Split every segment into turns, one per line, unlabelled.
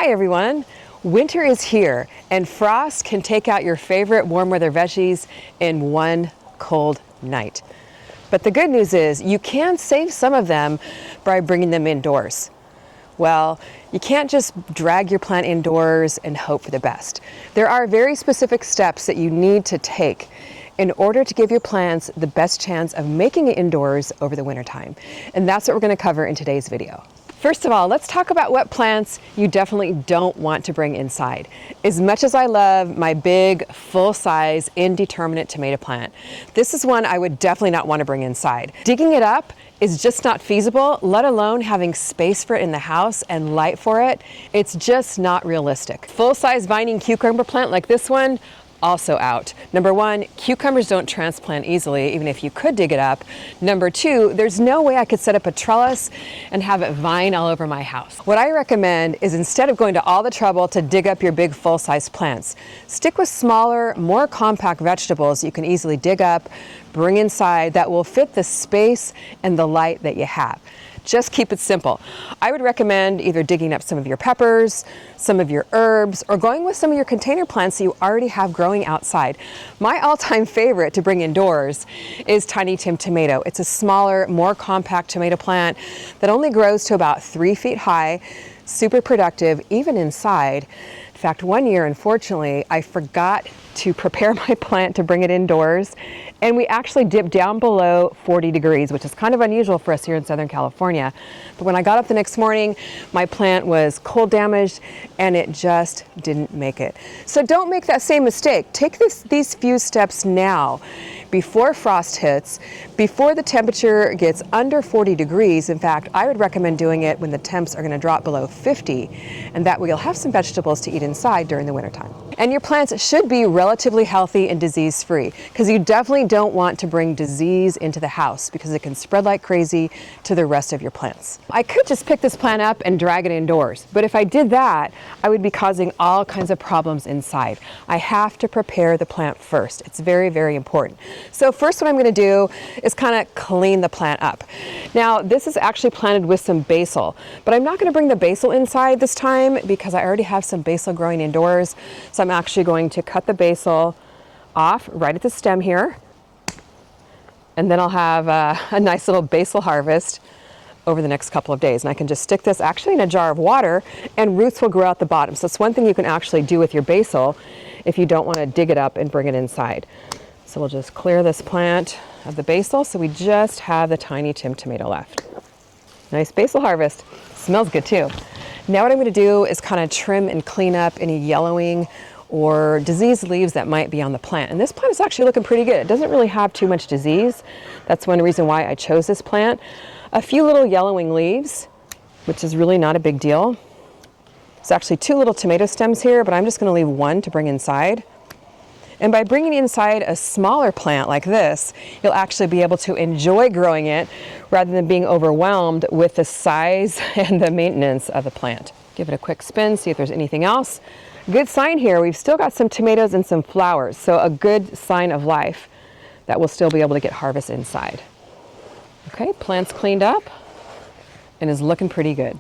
Hi everyone! Winter is here and frost can take out your favorite warm weather veggies in one cold night. But the good news is you can save some of them by bringing them indoors. Well, you can't just drag your plant indoors and hope for the best. There are very specific steps that you need to take in order to give your plants the best chance of making it indoors over the winter time. And that's what we're going to cover in today's video. First of all, let's talk about what plants you definitely don't want to bring inside. As much as I love my big, full-size, indeterminate tomato plant, this is one I would definitely not want to bring inside. Digging it up is just not feasible, let alone having space for it in the house and light for it. It's just not realistic. Full-size vining cucumber plant like this one, also out. Number one, cucumbers don't transplant easily, even if you could dig it up. Number two, there's no way I could set up a trellis and have it vine all over my house. What I recommend is instead of going to all the trouble to dig up your big full-size plants, stick with smaller, more compact vegetables you can easily dig up, bring inside that will fit the space and the light that you have. Just keep it simple. I would recommend either digging up some of your peppers, some of your herbs, or going with some of your container plants that you already have growing outside. My all-time favorite to bring indoors is Tiny Tim Tomato. It's a smaller, more compact tomato plant that only grows to about 3 feet high, super productive, even inside. In fact, one year, unfortunately, I forgot to prepare my plant to bring it indoors, and we actually dipped down below 40 degrees, which is kind of unusual for us here in Southern California. But when I got up the next morning, my plant was cold damaged and it just didn't make it. So don't make that same mistake. Take these few steps now before frost hits, before the temperature gets under 40 degrees. In fact, I would recommend doing it when the temps are going to drop below 50, and that way you'll have some vegetables to eat inside during the wintertime. And your plants should be relatively healthy and disease-free, because you definitely don't want to bring disease into the house because it can spread like crazy to the rest of your plants. I could just pick this plant up and drag it indoors, but if I did that, I would be causing all kinds of problems inside. I have to prepare the plant first. It's very, very important. So first what I'm going to do is kind of clean the plant up. Now this is actually planted with some basil, but I'm not going to bring the basil inside this time because I already have some basil growing indoors. So I'm actually going to cut the basil off right at the stem here, and then I'll have a nice little basil harvest over the next couple of days. And I can just stick this actually in a jar of water and roots will grow out the bottom. So it's one thing you can actually do with your basil if you don't want to dig it up and bring it inside. So we'll just clear this plant of the basil so we just have the Tiny Tim tomato left. Nice basil harvest. Smells good too. Now what I'm going to do is kind of trim and clean up any yellowing or diseased leaves that might be on the plant. And this plant is actually looking pretty good. It doesn't really have too much disease. That's one reason why I chose this plant. A few little yellowing leaves, which is really not a big deal. There's actually 2 little tomato stems here, but I'm just going to leave one to bring inside. And by bringing inside a smaller plant like this, you'll actually be able to enjoy growing it rather than being overwhelmed with the size and the maintenance of the plant. Give it a quick spin, see if there's anything else. Good sign here, we've still got some tomatoes and some flowers, so a good sign of life that we'll still be able to get harvest inside. Okay, plant's cleaned up and is looking pretty good.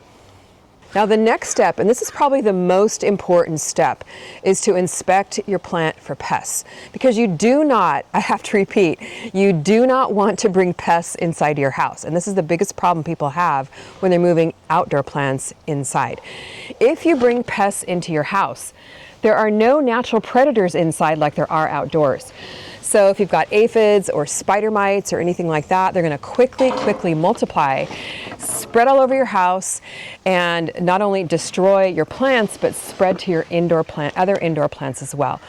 Now the next step, and this is probably the most important step, is to inspect your plant for pests. Because you do not, I have to repeat, you do not want to bring pests inside your house. And this is the biggest problem people have when they're moving outdoor plants inside. If you bring pests into your house, there are no natural predators inside like there are outdoors. So if you've got aphids or spider mites or anything like that, they're going to quickly multiply, spread all over your house, and not only destroy your plants, but spread to your other indoor plants as well.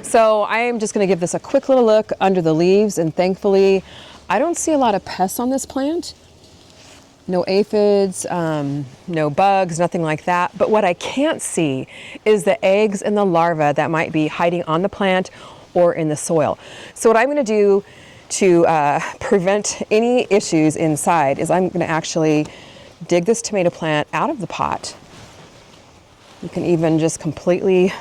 So I am just going to give this a quick little look under the leaves, and thankfully I don't see a lot of pests on this plant. No aphids, no bugs, nothing like that. But what I can't see is the eggs and the larvae that might be hiding on the plant or in the soil. So what I'm going to do to prevent any issues inside is I'm going to actually dig this tomato plant out of the pot. You can even just completely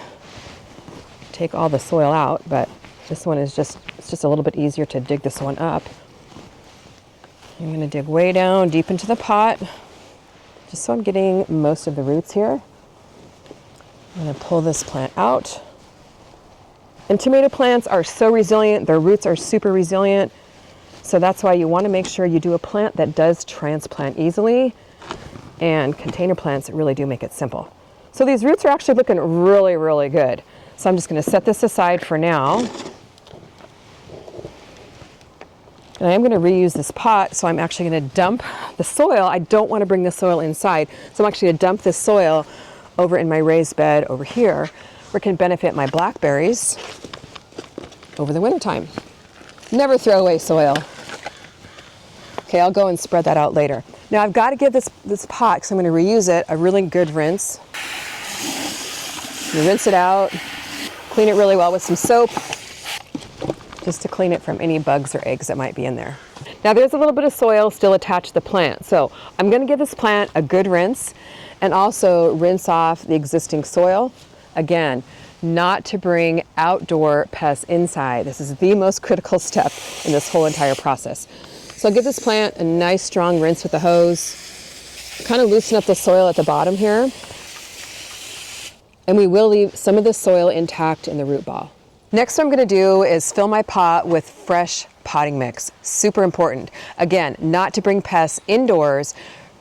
take all the soil out, but this one is it's just a little bit easier to dig this one up. I'm going to dig way down deep into the pot, just so I'm getting most of the roots here. I'm going to pull this plant out. And tomato plants are so resilient. Their roots are super resilient. So that's why you want to make sure you do a plant that does transplant easily. And container plants really do make it simple. So these roots are actually looking really, really good. So I'm just going to set this aside for now. And I am going to reuse this pot, so I'm actually going to dump the soil. I don't want to bring the soil inside, so I'm actually going to dump this soil over in my raised bed over here, where it can benefit my blackberries over the wintertime. Never throw away soil. Okay, I'll go and spread that out later. Now I've got to give this pot, because I'm going to reuse it, a really good rinse. You rinse it out, clean it really well with some soap, just to clean it from any bugs or eggs that might be in there. Now there's a little bit of soil still attached to the plant, so I'm going to give this plant a good rinse and also rinse off the existing soil. Again, not to bring outdoor pests inside. This is the most critical step in this whole entire process. So I'll give this plant a nice strong rinse with the hose, kind of loosen up the soil at the bottom here, and we will leave some of the soil intact in the root ball. Next what I'm going to do is fill my pot with fresh potting mix. Super important. Again, not to bring pests indoors.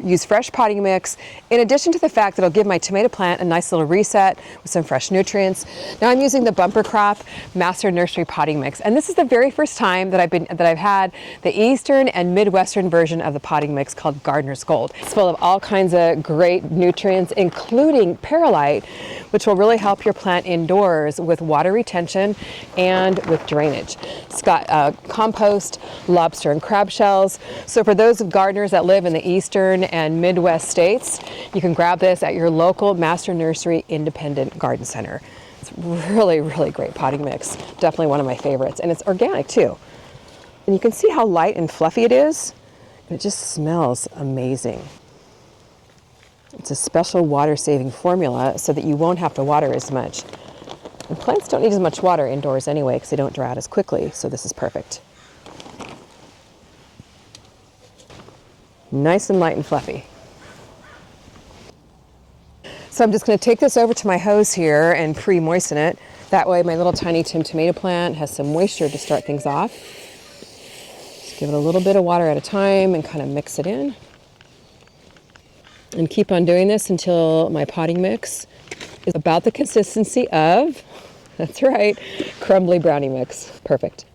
Use fresh potting mix, in addition to the fact that it'll give my tomato plant a nice little reset with some fresh nutrients. Now I'm using the bumper crop Master Nursery potting mix, and this is the very first time that I've had the Eastern and Midwestern version of the potting mix called Gardener's Gold. It's full of all kinds of great nutrients, including perlite, which will really help your plant indoors with water retention and with drainage. It's got compost, lobster and crab shells. So for those gardeners that live in the Eastern and Midwest states, you can grab this at your local Master Nursery Independent Garden Center. It's really, really great potting mix. Definitely one of my favorites. And it's organic too. And you can see how light and fluffy it is. And it just smells amazing. It's a special water-saving formula so that you won't have to water as much. And plants don't need as much water indoors anyway because they don't dry out as quickly, so this is perfect. Nice and light and fluffy. So I'm just going to take this over to my hose here and pre-moisten it. That way my little tiny tomato plant has some moisture to start things off. Just give it a little bit of water at a time and kind of mix it in. And keep on doing this until my potting mix is about the consistency of, that's right, crumbly brownie mix. Perfect.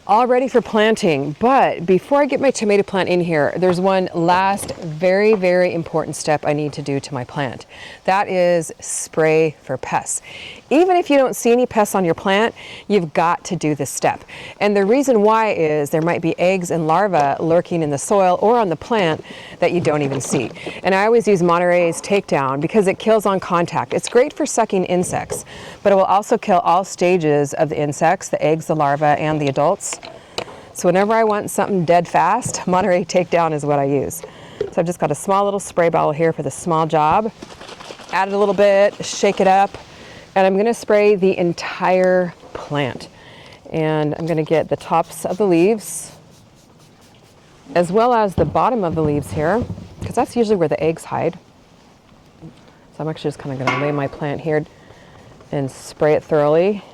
All ready for planting, but before I get my tomato plant in here, there's one last very, very important step I need to do to my plant. That is spray for pests. Even if you don't see any pests on your plant, you've got to do this step. And the reason why is there might be eggs and larvae lurking in the soil or on the plant that you don't even see. And I always use Monterey's Takedown because it kills on contact. It's great for sucking insects, but it will also kill all stages of the insects, the eggs, the larvae, and the adults. So whenever I want something dead fast, Monterey Takedown is what I use. So I've just got a small little spray bottle here for the small job. Add it a little bit, shake it up, and I'm going to spray the entire plant. And I'm going to get the tops of the leaves, as well as the bottom of the leaves here, because that's usually where the eggs hide. So I'm actually just kind of going to lay my plant here and spray it thoroughly,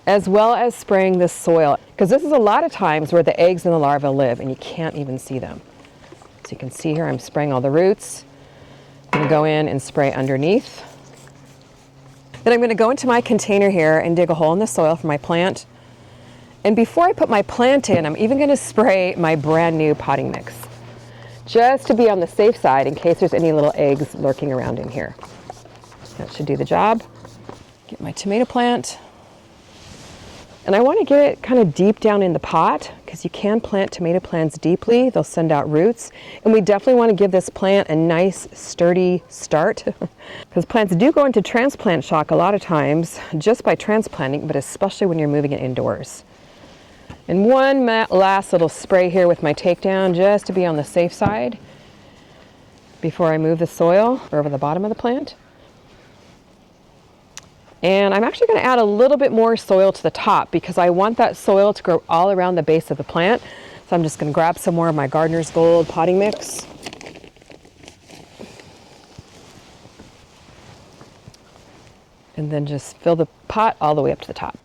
as well as spraying the soil, because this is a lot of times where the eggs and the larvae live and you can't even see them. So you can see here I'm spraying all the roots. I'm going to go in and spray underneath. Then I'm going to go into my container here and dig a hole in the soil for my plant. And before I put my plant in, I'm even going to spray my brand new potting mix, just to be on the safe side in case there's any little eggs lurking around in here. That should do the job. Get my tomato plant. And I want to get it kind of deep down in the pot because you can plant tomato plants deeply. They'll send out roots. And we definitely want to give this plant a nice sturdy start because plants do go into transplant shock a lot of times just by transplanting, but especially when you're moving it indoors. And one last little spray here with my Takedown just to be on the safe side before I move the soil over the bottom of the plant. And I'm actually going to add a little bit more soil to the top because I want that soil to grow all around the base of the plant. So I'm just going to grab some more of my Gardener's Gold potting mix. And then just fill the pot all the way up to the top.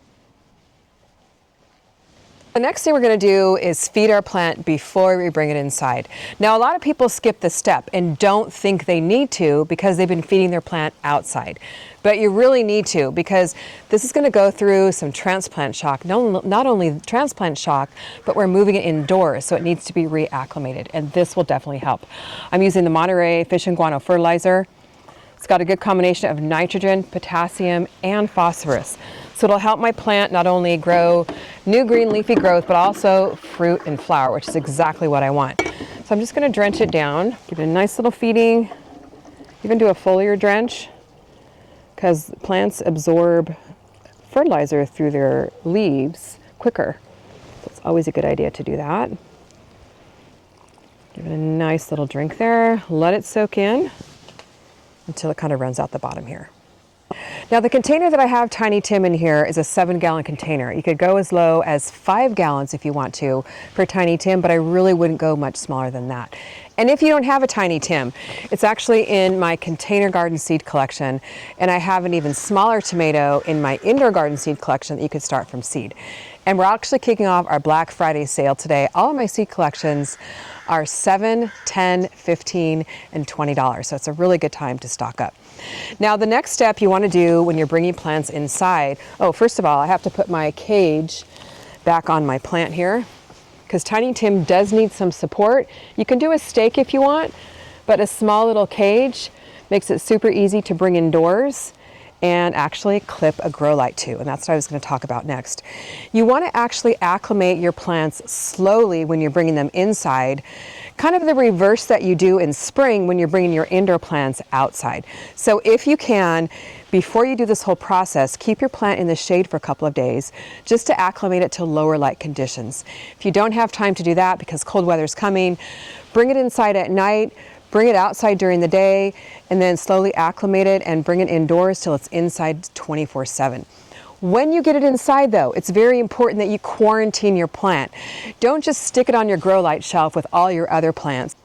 The next thing we're going to do is feed our plant before we bring it inside. Now, a lot of people skip this step and don't think they need to because they've been feeding their plant outside. But you really need to, because this is going to go through some transplant shock. Not only transplant shock, but we're moving it indoors, so it needs to be reacclimated, and this will definitely help. I'm using the Monterey Fish and Guano fertilizer. It's got a good combination of nitrogen, potassium, and phosphorus. So it'll help my plant not only grow new green leafy growth, but also fruit and flower, which is exactly what I want. So I'm just going to drench it down, give it a nice little feeding, even do a foliar drench, because plants absorb fertilizer through their leaves quicker. So it's always a good idea to do that. Give it a nice little drink there, let it soak in until it kind of runs out the bottom here. Now, the container that I have Tiny Tim in here is a 7-gallon container. You could go as low as 5 gallons if you want to for Tiny Tim, but I really wouldn't go much smaller than that. And if you don't have a Tiny Tim, it's actually in my container garden seed collection, and I have an even smaller tomato in my indoor garden seed collection that you could start from seed. And we're actually kicking off our Black Friday sale today. All of my seed collections are $7, $10, $15, and $20. So it's a really good time to stock up. Now, the next step you want to do when you're bringing plants inside, first of all, I have to put my cage back on my plant here, because Tiny Tim does need some support. You can do a stake if you want, but a small little cage makes it super easy to bring indoors and actually clip a grow light to, and that's what I was going to talk about next. You want to actually acclimate your plants slowly when you're bringing them inside, kind of the reverse that you do in spring when you're bringing your indoor plants outside. So if you can, before you do this whole process, keep your plant in the shade for a couple of days just to acclimate it to lower light conditions. If you don't have time to do that because cold weather's coming, bring it inside at night, bring it outside during the day, and then slowly acclimate it and bring it indoors till it's inside 24/7. When you get it inside, though, it's very important that you quarantine your plant. Don't just stick it on your grow light shelf with all your other plants.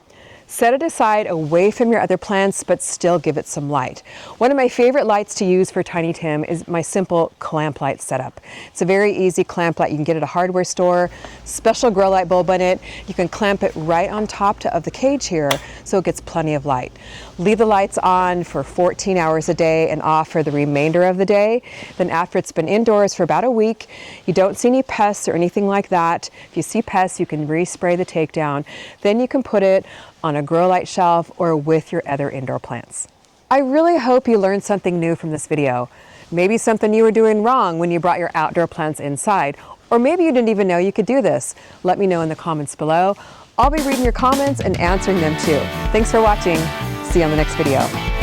Set it aside away from your other plants, but still give it some light. One of my favorite lights to use for Tiny Tim is my simple clamp light setup. It's a very easy clamp light. You can get it at a hardware store, special grow light bulb in it. You can clamp it right on top of the cage here so it gets plenty of light. Leave the lights on for 14 hours a day and off for the remainder of the day. Then after it's been indoors for about a week, you don't see any pests or anything like that. If you see pests, you can respray the takedown. Then you can put it on a grow light shelf or with your other indoor plants. I really hope you learned something new from this video. Maybe something you were doing wrong when you brought your outdoor plants inside, or maybe you didn't even know you could do this. Let me know in the comments below. I'll be reading your comments and answering them too. Thanks for watching. See you on the next video.